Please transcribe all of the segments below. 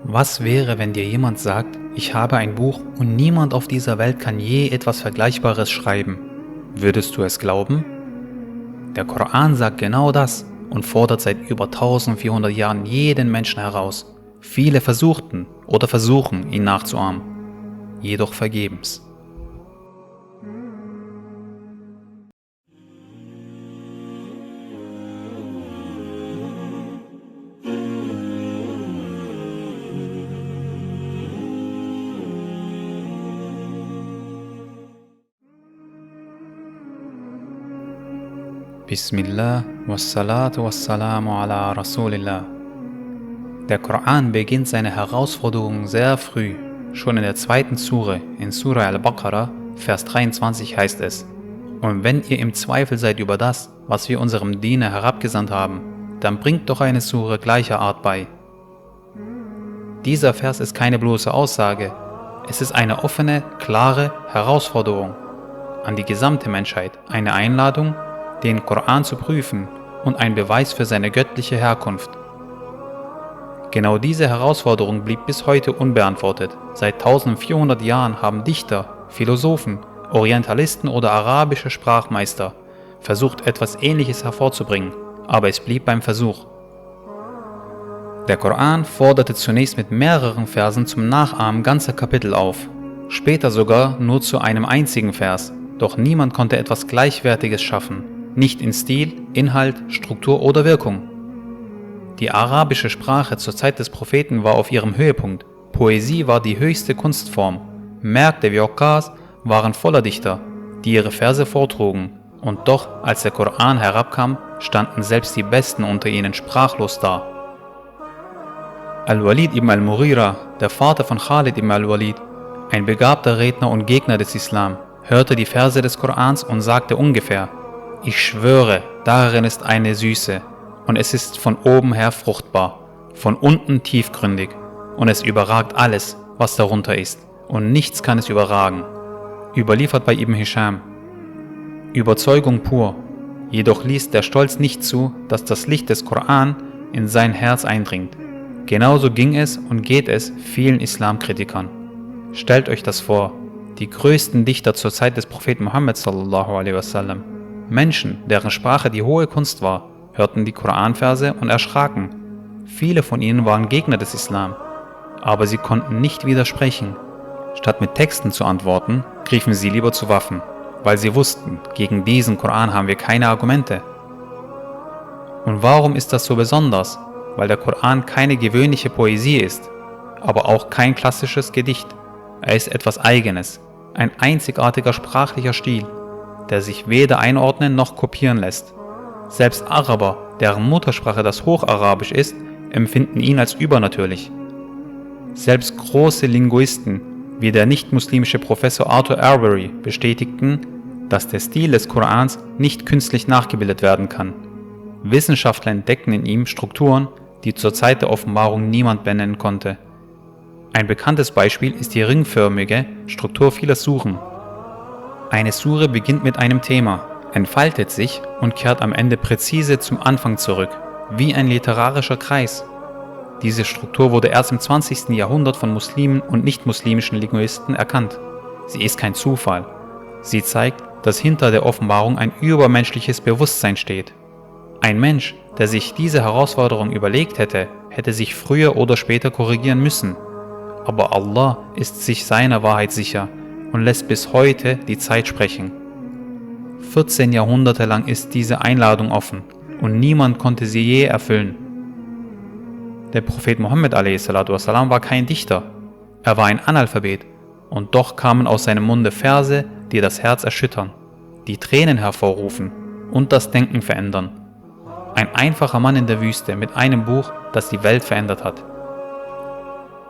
Was wäre, wenn dir jemand sagt, ich habe ein Buch und niemand auf dieser Welt kann je etwas Vergleichbares schreiben? Würdest du es glauben? Der Koran sagt genau das und fordert seit über 1400 Jahren jeden Menschen heraus. Viele versuchten oder versuchen, ihn nachzuahmen, jedoch vergebens. Bismillah wassalatu wassalamu ala Rasulillah. Der Koran beginnt seine Herausforderung sehr früh. Schon in der zweiten Sure, in Surah Al-Baqarah, Vers 23 heißt es: Und wenn ihr im Zweifel seid über das, was wir unserem Diener herabgesandt haben, dann bringt doch eine Sure gleicher Art bei. Dieser Vers ist keine bloße Aussage, es ist eine offene, klare Herausforderung an die gesamte Menschheit, eine Einladung, den Koran zu prüfen und ein Beweis für seine göttliche Herkunft. Genau diese Herausforderung blieb bis heute unbeantwortet. Seit 1400 Jahren haben Dichter, Philosophen, Orientalisten oder arabische Sprachmeister versucht, etwas Ähnliches hervorzubringen, aber es blieb beim Versuch. Der Koran forderte zunächst mit mehreren Versen zum Nachahmen ganzer Kapitel auf, später sogar nur zu einem einzigen Vers, doch niemand konnte etwas Gleichwertiges schaffen. Nicht in Stil, Inhalt, Struktur oder Wirkung. Die arabische Sprache zur Zeit des Propheten war auf ihrem Höhepunkt. Poesie war die höchste Kunstform. Märkte wie Okkaz waren voller Dichter, die ihre Verse vortrugen. Und doch, als der Koran herabkam, standen selbst die Besten unter ihnen sprachlos da. Al-Walid ibn al-Mughira, der Vater von Khalid ibn al-Walid, ein begabter Redner und Gegner des Islam, hörte die Verse des Korans und sagte ungefähr: Ich schwöre, darin ist eine Süße, und es ist von oben her fruchtbar, von unten tiefgründig, und es überragt alles, was darunter ist, und nichts kann es überragen. Überliefert bei Ibn Hisham. Überzeugung pur, jedoch ließ der Stolz nicht zu, dass das Licht des Koran in sein Herz eindringt. Genauso ging es und geht es vielen Islamkritikern. Stellt euch das vor, die größten Dichter zur Zeit des Propheten Muhammad sallallahu alaihi wasallam, Menschen, deren Sprache die hohe Kunst war, hörten die Koranverse und erschraken. Viele von ihnen waren Gegner des Islam, aber sie konnten nicht widersprechen. Statt mit Texten zu antworten, griffen sie lieber zu Waffen, weil sie wussten, gegen diesen Koran haben wir keine Argumente. Und warum ist das so besonders? Weil der Koran keine gewöhnliche Poesie ist, aber auch kein klassisches Gedicht. Er ist etwas Eigenes, ein einzigartiger sprachlicher Stil, der sich weder einordnen noch kopieren lässt. Selbst Araber, deren Muttersprache das Hocharabische ist, empfinden ihn als übernatürlich. Selbst große Linguisten, wie der nicht-muslimische Professor Arthur Arbery, bestätigten, dass der Stil des Korans nicht künstlich nachgebildet werden kann. Wissenschaftler entdeckten in ihm Strukturen, die zur Zeit der Offenbarung niemand benennen konnte. Ein bekanntes Beispiel ist die ringförmige Struktur vieler Suren. Eine Sure beginnt mit einem Thema, entfaltet sich und kehrt am Ende präzise zum Anfang zurück, wie ein literarischer Kreis. Diese Struktur wurde erst im 20. Jahrhundert von Muslimen und nicht-muslimischen Linguisten erkannt. Sie ist kein Zufall. Sie zeigt, dass hinter der Offenbarung ein übermenschliches Bewusstsein steht. Ein Mensch, der sich diese Herausforderung überlegt hätte, hätte sich früher oder später korrigieren müssen. Aber Allah ist sich seiner Wahrheit sicher und lässt bis heute die Zeit sprechen. 14 Jahrhunderte lang ist diese Einladung offen und niemand konnte sie je erfüllen. Der Prophet Muhammad a.s. war kein Dichter, er war ein Analphabet und doch kamen aus seinem Munde Verse, die das Herz erschüttern, die Tränen hervorrufen und das Denken verändern. Ein einfacher Mann in der Wüste mit einem Buch, das die Welt verändert hat.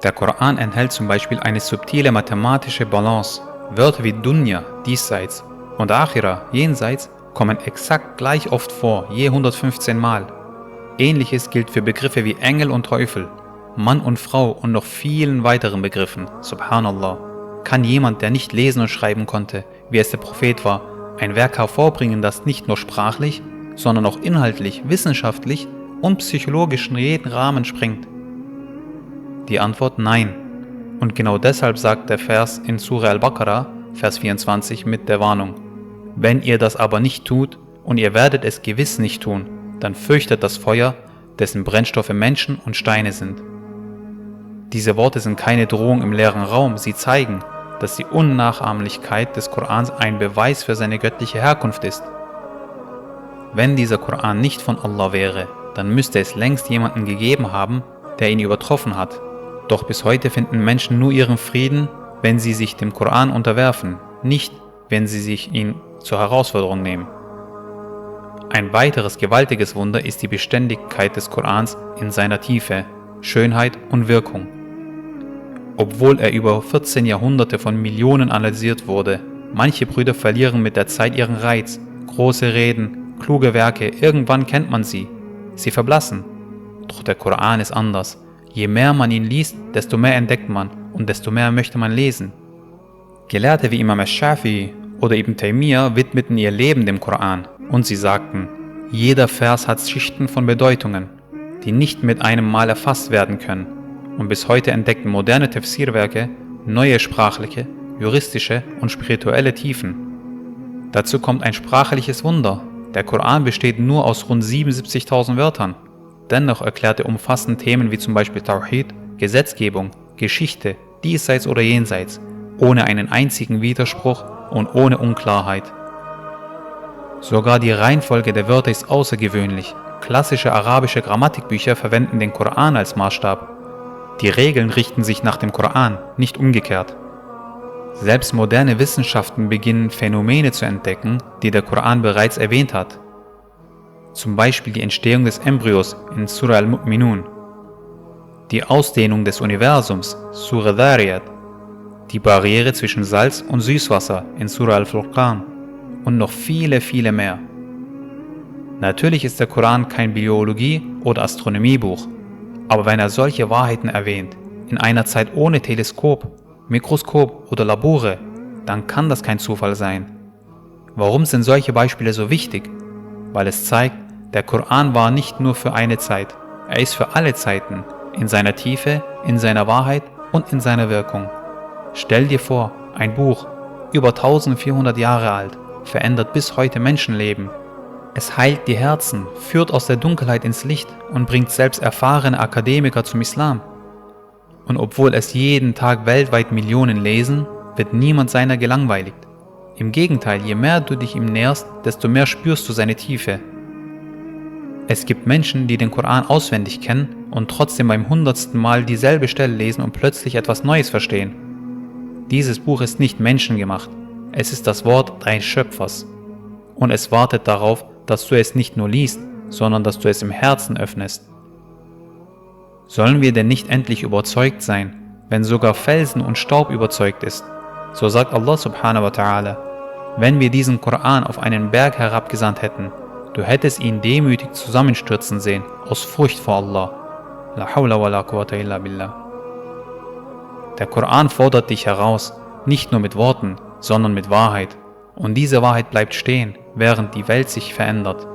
Der Koran enthält zum Beispiel eine subtile mathematische Balance. Wörter wie Dunya, diesseits, und Akhira, jenseits, kommen exakt gleich oft vor, je 115 Mal. Ähnliches gilt für Begriffe wie Engel und Teufel, Mann und Frau und noch vielen weiteren Begriffen. Subhanallah. Kann jemand, der nicht lesen und schreiben konnte, wie es der Prophet war, ein Werk hervorbringen, das nicht nur sprachlich, sondern auch inhaltlich, wissenschaftlich und psychologisch in jeden Rahmen sprengt? Die Antwort nein. Und genau deshalb sagt der Vers in Surah Al-Baqarah, Vers 24 mit der Warnung: Wenn ihr das aber nicht tut, und ihr werdet es gewiss nicht tun, dann fürchtet das Feuer, dessen Brennstoffe Menschen und Steine sind. Diese Worte sind keine Drohung im leeren Raum, sie zeigen, dass die Unnachahmlichkeit des Korans ein Beweis für seine göttliche Herkunft ist. Wenn dieser Koran nicht von Allah wäre, dann müsste es längst jemanden gegeben haben, der ihn übertroffen hat. Doch bis heute finden Menschen nur ihren Frieden, wenn sie sich dem Koran unterwerfen, nicht wenn sie sich ihn zur Herausforderung nehmen. Ein weiteres gewaltiges Wunder ist die Beständigkeit des Korans in seiner Tiefe, Schönheit und Wirkung. Obwohl er über 14 Jahrhunderte von Millionen analysiert wurde, manche Brüder verlieren mit der Zeit ihren Reiz. Große Reden, kluge Werke, irgendwann kennt man sie. Sie verblassen. Doch der Koran ist anders. Je mehr man ihn liest, desto mehr entdeckt man und desto mehr möchte man lesen. Gelehrte wie Imam al-Shafi'i oder Ibn Taymiyyah widmeten ihr Leben dem Koran und sie sagten, jeder Vers hat Schichten von Bedeutungen, die nicht mit einem Mal erfasst werden können. Und bis heute entdeckten moderne Tafsirwerke neue sprachliche, juristische und spirituelle Tiefen. Dazu kommt ein sprachliches Wunder. Der Koran besteht nur aus rund 77.000 Wörtern. Dennoch erklärt er umfassend Themen wie zum Beispiel Tawhid, Gesetzgebung, Geschichte, diesseits oder jenseits, ohne einen einzigen Widerspruch und ohne Unklarheit. Sogar die Reihenfolge der Wörter ist außergewöhnlich. Klassische arabische Grammatikbücher verwenden den Koran als Maßstab. Die Regeln richten sich nach dem Koran, nicht umgekehrt. Selbst moderne Wissenschaften beginnen Phänomene zu entdecken, die der Koran bereits erwähnt hat. Zum Beispiel die Entstehung des Embryos in Surah Al-Mu'minun, die Ausdehnung des Universums, Surah Dhariyat, die Barriere zwischen Salz und Süßwasser in Surah Al-Furqan und noch viele, viele mehr. Natürlich ist der Koran kein Biologie- oder Astronomiebuch, aber wenn er solche Wahrheiten erwähnt, in einer Zeit ohne Teleskop, Mikroskop oder Labore, dann kann das kein Zufall sein. Warum sind solche Beispiele so wichtig? Weil es zeigt, der Koran war nicht nur für eine Zeit, er ist für alle Zeiten, in seiner Tiefe, in seiner Wahrheit und in seiner Wirkung. Stell dir vor, ein Buch, über 1400 Jahre alt, verändert bis heute Menschenleben. Es heilt die Herzen, führt aus der Dunkelheit ins Licht und bringt selbst erfahrene Akademiker zum Islam. Und obwohl es jeden Tag weltweit Millionen lesen, wird niemand seiner gelangweiligt. Im Gegenteil, je mehr du dich ihm näherst, desto mehr spürst du seine Tiefe. Es gibt Menschen, die den Koran auswendig kennen und trotzdem beim 100. Mal dieselbe Stelle lesen und plötzlich etwas Neues verstehen. Dieses Buch ist nicht menschengemacht, es ist das Wort deines Schöpfers. Und es wartet darauf, dass du es nicht nur liest, sondern dass du es im Herzen öffnest. Sollen wir denn nicht endlich überzeugt sein, wenn sogar Felsen und Staub überzeugt ist? So sagt Allah subhanahu wa ta'ala, wenn wir diesen Koran auf einen Berg herabgesandt hätten, du hättest ihn demütig zusammenstürzen sehen, aus Furcht vor Allah. La hawla wa la quwwata illa billah. Der Koran fordert dich heraus, nicht nur mit Worten, sondern mit Wahrheit. Und diese Wahrheit bleibt stehen, während die Welt sich verändert.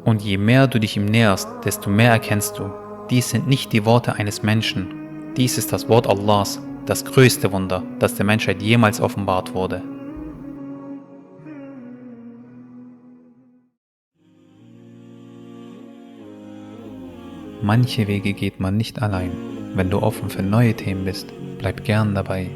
Und je mehr du dich ihm näherst, desto mehr erkennst du, dies sind nicht die Worte eines Menschen. Dies ist das Wort Allahs, das größte Wunder, das der Menschheit jemals offenbart wurde. Manche Wege geht man nicht allein. Wenn du offen für neue Themen bist, bleib gern dabei.